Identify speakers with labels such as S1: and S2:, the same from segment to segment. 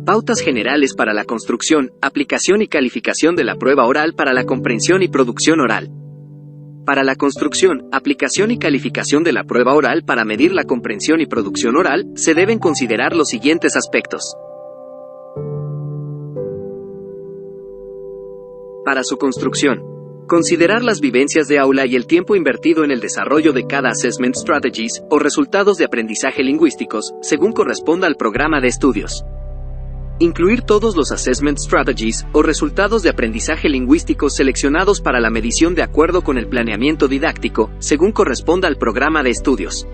S1: Pautas generales para la construcción, aplicación y calificación de la prueba oral para la comprensión y producción oral. Para la construcción, aplicación y calificación de la prueba oral para medir la comprensión y producción oral, se deben considerar los siguientes aspectos. Para su construcción, considerar las vivencias de aula y el tiempo invertido en el desarrollo de cada Assessment Strategies o resultados de aprendizaje lingüísticos, según corresponda al programa de estudios. Incluir todos los Assessment Strategies o resultados de aprendizaje lingüístico seleccionados para la medición de acuerdo con el planeamiento didáctico, según corresponda al programa de estudios.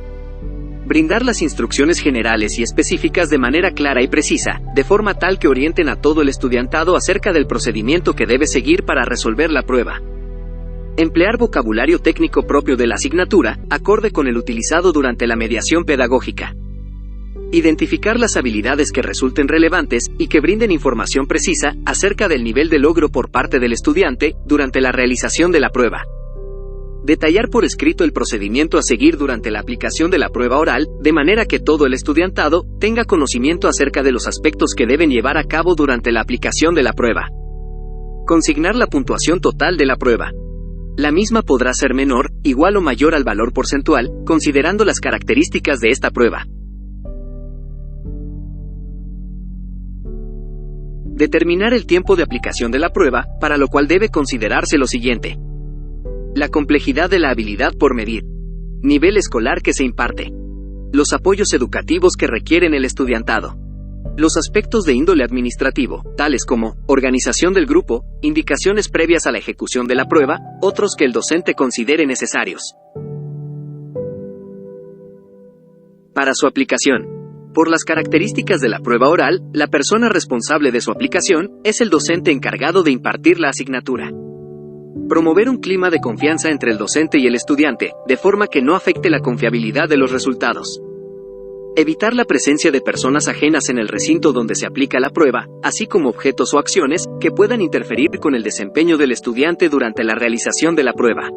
S1: Brindar las instrucciones generales y específicas de manera clara y precisa, de forma tal que orienten a todo el estudiantado acerca del procedimiento que debe seguir para resolver la prueba. Emplear vocabulario técnico propio de la asignatura, acorde con el utilizado durante la mediación pedagógica. Identificar las habilidades que resulten relevantes y que brinden información precisa acerca del nivel de logro por parte del estudiante durante la realización de la prueba. Detallar por escrito el procedimiento a seguir durante la aplicación de la prueba oral, de manera que todo el estudiantado tenga conocimiento acerca de los aspectos que deben llevar a cabo durante la aplicación de la prueba. Consignar la puntuación total de la prueba. La misma podrá ser menor, igual o mayor al valor porcentual, considerando las características de esta prueba. Determinar el tiempo de aplicación de la prueba, para lo cual debe considerarse lo siguiente. La complejidad de la habilidad por medir. Nivel escolar que se imparte. Los apoyos educativos que requieren el estudiantado. Los aspectos de índole administrativo, tales como organización del grupo, indicaciones previas a la ejecución de la prueba, otros que el docente considere necesarios. Para su aplicación. Por las características de la prueba oral, la persona responsable de su aplicación es el docente encargado de impartir la asignatura. Promover un clima de confianza entre el docente y el estudiante, de forma que no afecte la confiabilidad de los resultados. Evitar la presencia de personas ajenas en el recinto donde se aplica la prueba, así como objetos o acciones que puedan interferir con el desempeño del estudiante durante la realización de la prueba.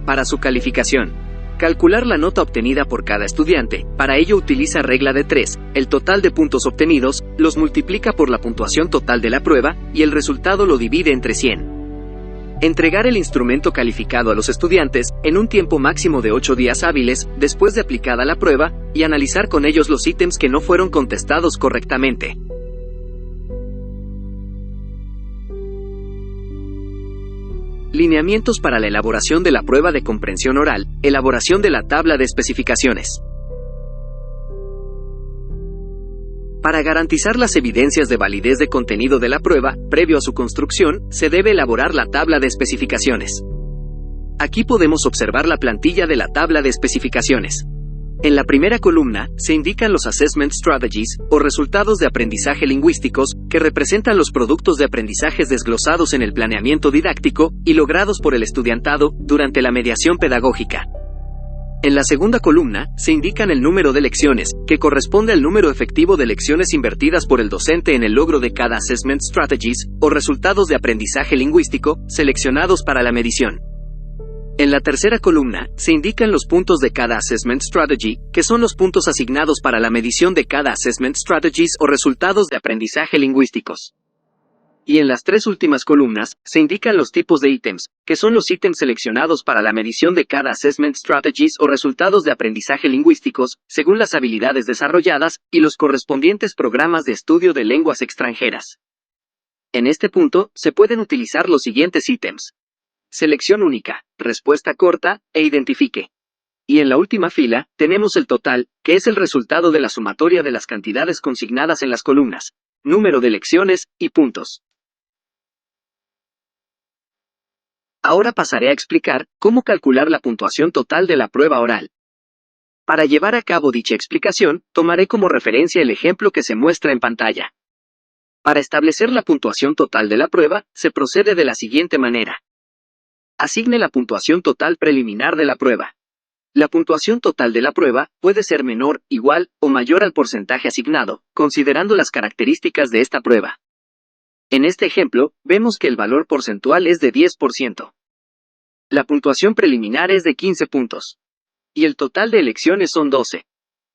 S1: Para su calificación. Calcular la nota obtenida por cada estudiante. Para ello utiliza regla de 3, el total de puntos obtenidos, los multiplica por la puntuación total de la prueba, y el resultado lo divide entre 100. Entregar el instrumento calificado a los estudiantes, en un tiempo máximo de 8 días hábiles, después de aplicada la prueba, y analizar con ellos los ítems que no fueron contestados correctamente. Lineamientos para la elaboración de la prueba de comprensión oral, elaboración de la tabla de especificaciones. Para garantizar las evidencias de validez de contenido de la prueba, previo a su construcción, se debe elaborar la tabla de especificaciones. Aquí podemos observar la plantilla de la tabla de especificaciones. En la primera columna, se indican los Assessment Strategies, o resultados de aprendizaje lingüísticos, que representan los productos de aprendizajes desglosados en el planeamiento didáctico, y logrados por el estudiantado, durante la mediación pedagógica. En la segunda columna, se indican el número de lecciones, que corresponde al número efectivo de lecciones invertidas por el docente en el logro de cada Assessment Strategies, o resultados de aprendizaje lingüístico, seleccionados para la medición. En la tercera columna, se indican los puntos de cada Assessment Strategy, que son los puntos asignados para la medición de cada Assessment Strategies o resultados de aprendizaje lingüísticos. Y en las tres últimas columnas, se indican los tipos de ítems, que son los ítems seleccionados para la medición de cada Assessment Strategies o resultados de aprendizaje lingüísticos, según las habilidades desarrolladas, y los correspondientes programas de estudio de lenguas extranjeras. En este punto, se pueden utilizar los siguientes ítems. Selección única, respuesta corta, e identifique. Y en la última fila, tenemos el total, que es el resultado de la sumatoria de las cantidades consignadas en las columnas, número de lecciones, y puntos. Ahora pasaré a explicar cómo calcular la puntuación total de la prueba oral. Para llevar a cabo dicha explicación, tomaré como referencia el ejemplo que se muestra en pantalla. Para establecer la puntuación total de la prueba, se procede de la siguiente manera. Asigne la puntuación total preliminar de la prueba. La puntuación total de la prueba puede ser menor, igual o mayor al porcentaje asignado, considerando las características de esta prueba. En este ejemplo, vemos que el valor porcentual es de 10%. La puntuación preliminar es de 15 puntos. Y el total de elecciones son 12.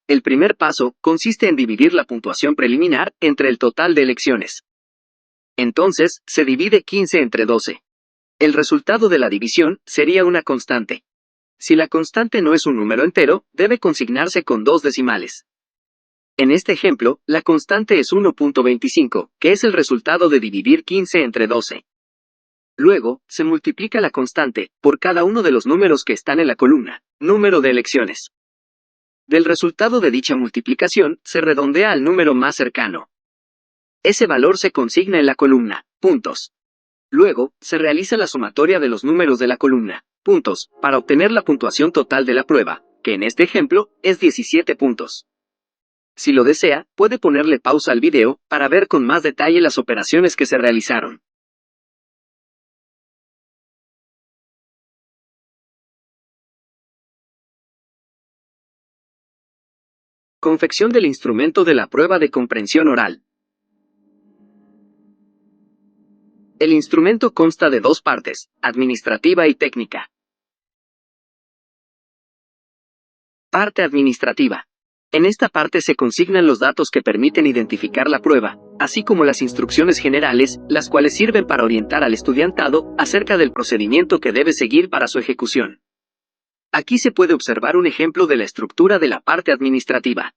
S1: El primer paso consiste en dividir la puntuación preliminar entre el total de elecciones. Entonces, se divide 15 entre 12. El resultado de la división sería una constante. Si la constante no es un número entero, debe consignarse con 2 decimales. En este ejemplo, la constante es 1.25, que es el resultado de dividir 15 entre 12. Luego, se multiplica la constante por cada uno de los números que están en la columna, número de elecciones. Del resultado de dicha multiplicación, se redondea al número más cercano. Ese valor se consigna en la columna, puntos. Luego, se realiza la sumatoria de los números de la columna, puntos, para obtener la puntuación total de la prueba, que en este ejemplo, es 17 puntos. Si lo desea, puede ponerle pausa al video para ver con más detalle las operaciones que se realizaron. Confección del instrumento de la prueba de comprensión oral. El instrumento consta de 2 partes, administrativa y técnica. Parte administrativa. En esta parte se consignan los datos que permiten identificar la prueba, así como las instrucciones generales, las cuales sirven para orientar al estudiantado acerca del procedimiento que debe seguir para su ejecución. Aquí se puede observar un ejemplo de la estructura de la parte administrativa.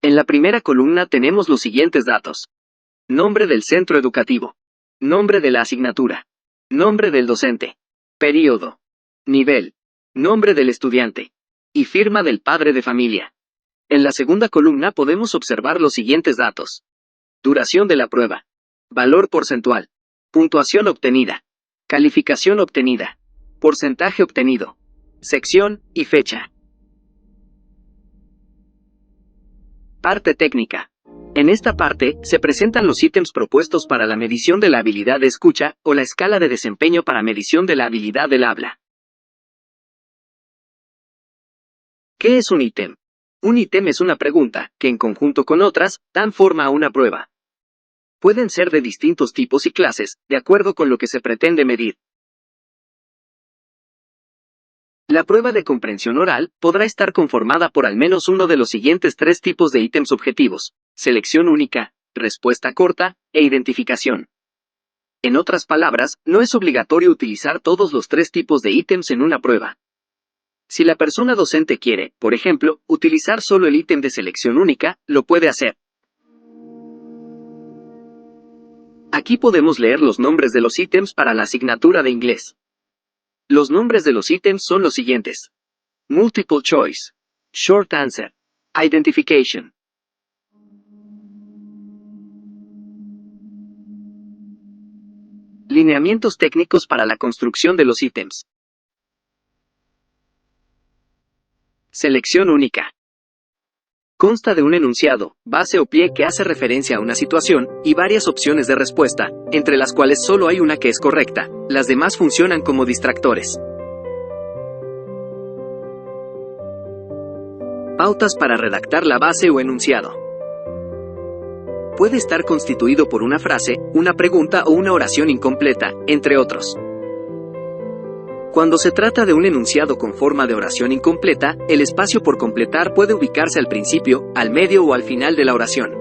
S1: En la primera columna tenemos los siguientes datos. Nombre del centro educativo. Nombre de la asignatura. Nombre del docente. Período. Nivel. Nombre del estudiante. Y firma del padre de familia. En la segunda columna podemos observar los siguientes datos. Duración de la prueba. Valor porcentual. Puntuación obtenida. Calificación obtenida. Porcentaje obtenido. Sección y fecha. Parte técnica. En esta parte, se presentan los ítems propuestos para la medición de la habilidad de escucha o la escala de desempeño para medición de la habilidad del habla. ¿Qué es un ítem? Un ítem es una pregunta, que en conjunto con otras, dan forma a una prueba. Pueden ser de distintos tipos y clases, de acuerdo con lo que se pretende medir. La prueba de comprensión oral podrá estar conformada por al menos uno de los siguientes 3 tipos de ítems objetivos: selección única, respuesta corta, e identificación. En otras palabras, no es obligatorio utilizar todos los 3 tipos de ítems en una prueba. Si la persona docente quiere, por ejemplo, utilizar solo el ítem de selección única, lo puede hacer. Aquí podemos leer los nombres de los ítems para la asignatura de inglés. Los nombres de los ítems son los siguientes: Multiple Choice, Short Answer, Identification. Lineamientos técnicos para la construcción de los ítems. Selección única. Consta de un enunciado, base o pie que hace referencia a una situación, y varias opciones de respuesta, entre las cuales solo hay una que es correcta, las demás funcionan como distractores. Pautas para redactar la base o enunciado. Puede estar constituido por una frase, una pregunta o una oración incompleta, entre otros. Cuando se trata de un enunciado con forma de oración incompleta, el espacio por completar puede ubicarse al principio, al medio o al final de la oración.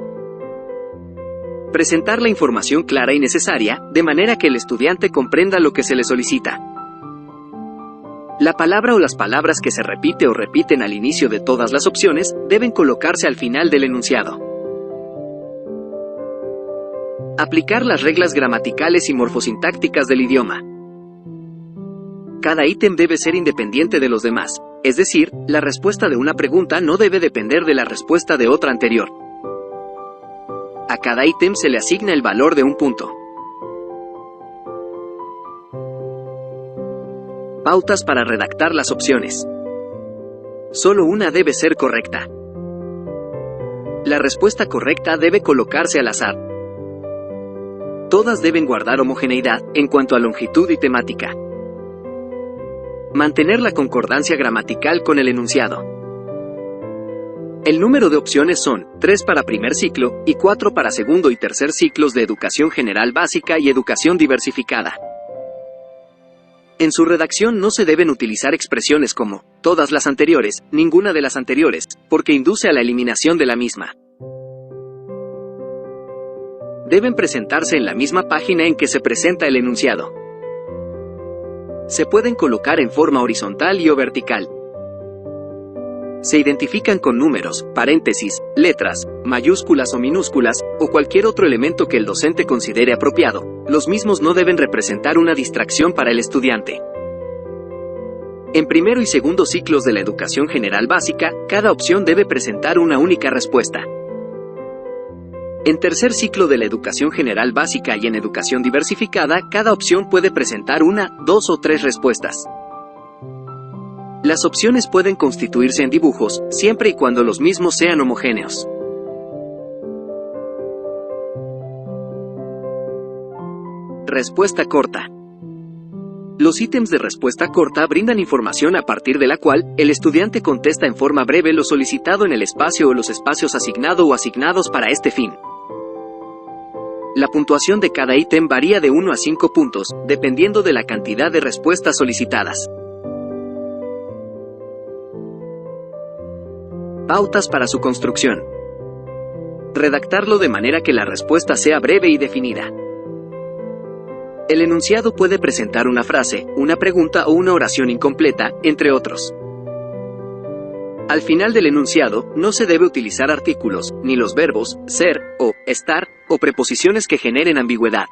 S1: Presentar la información clara y necesaria, de manera que el estudiante comprenda lo que se le solicita. La palabra o las palabras que se repite o repiten al inicio de todas las opciones, deben colocarse al final del enunciado. Aplicar las reglas gramaticales y morfosintácticas del idioma. Cada ítem debe ser independiente de los demás, es decir, la respuesta de una pregunta no debe depender de la respuesta de otra anterior. A cada ítem se le asigna el valor de un punto. Pautas para redactar las opciones. Solo una debe ser correcta. La respuesta correcta debe colocarse al azar. Todas deben guardar homogeneidad en cuanto a longitud y temática. Mantener la concordancia gramatical con el enunciado. El número de opciones son 3 para primer ciclo y 4 para segundo y tercer ciclos de educación general básica y educación diversificada. En su redacción no se deben utilizar expresiones como todas las anteriores, ninguna de las anteriores, porque induce a la eliminación de la misma. Deben presentarse en la misma página en que se presenta el enunciado. Se pueden colocar en forma horizontal y o vertical. Se identifican con números, paréntesis, letras, mayúsculas o minúsculas, o cualquier otro elemento que el docente considere apropiado. Los mismos no deben representar una distracción para el estudiante. En primero y segundo ciclos de la educación general básica, cada opción debe presentar una única respuesta. En tercer ciclo de la educación general básica y en educación diversificada, cada opción puede presentar una, dos o tres respuestas. Las opciones pueden constituirse en dibujos, siempre y cuando los mismos sean homogéneos. Respuesta corta. Los ítems de respuesta corta brindan información a partir de la cual el estudiante contesta en forma breve lo solicitado en el espacio o los espacios asignado o asignados para este fin. La puntuación de cada ítem varía de 1 a 5 puntos, dependiendo de la cantidad de respuestas solicitadas. Pautas para su construcción. Redactarlo de manera que la respuesta sea breve y definida. El enunciado puede presentar una frase, una pregunta o una oración incompleta, entre otros. Al final del enunciado, no se debe utilizar artículos, ni los verbos ser o estar, o preposiciones que generen ambigüedad.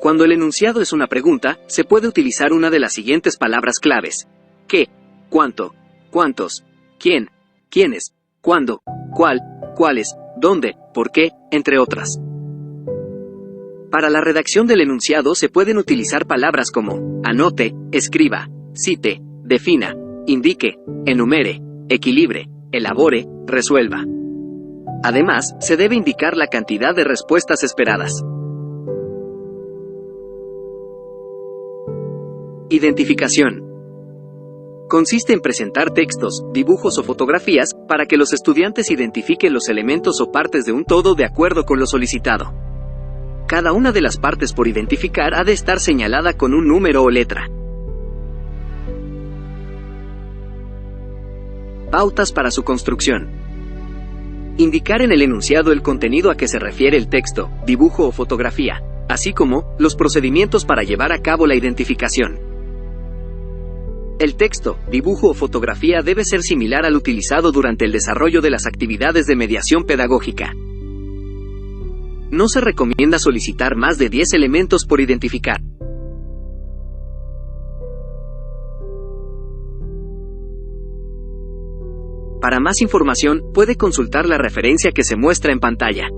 S1: Cuando el enunciado es una pregunta, se puede utilizar una de las siguientes palabras claves: ¿qué?, ¿cuánto?, ¿cuántos?, ¿quién?, ¿quiénes?, ¿cuándo?, ¿cuál?, ¿cuáles?, ¿dónde?, ¿por qué?, entre otras. Para la redacción del enunciado se pueden utilizar palabras como anote, escriba, cite, defina, indique, enumere, equilibre, elabore, resuelva. Además, se debe indicar la cantidad de respuestas esperadas. Identificación. Consiste en presentar textos, dibujos o fotografías, para que los estudiantes identifiquen los elementos o partes de un todo de acuerdo con lo solicitado. Cada una de las partes por identificar ha de estar señalada con un número o letra. Pautas para su construcción. Indicar en el enunciado el contenido a que se refiere el texto, dibujo o fotografía, así como los procedimientos para llevar a cabo la identificación. El texto, dibujo o fotografía debe ser similar al utilizado durante el desarrollo de las actividades de mediación pedagógica. No se recomienda solicitar más de 10 elementos por identificar. Para más información, puede consultar la referencia que se muestra en pantalla.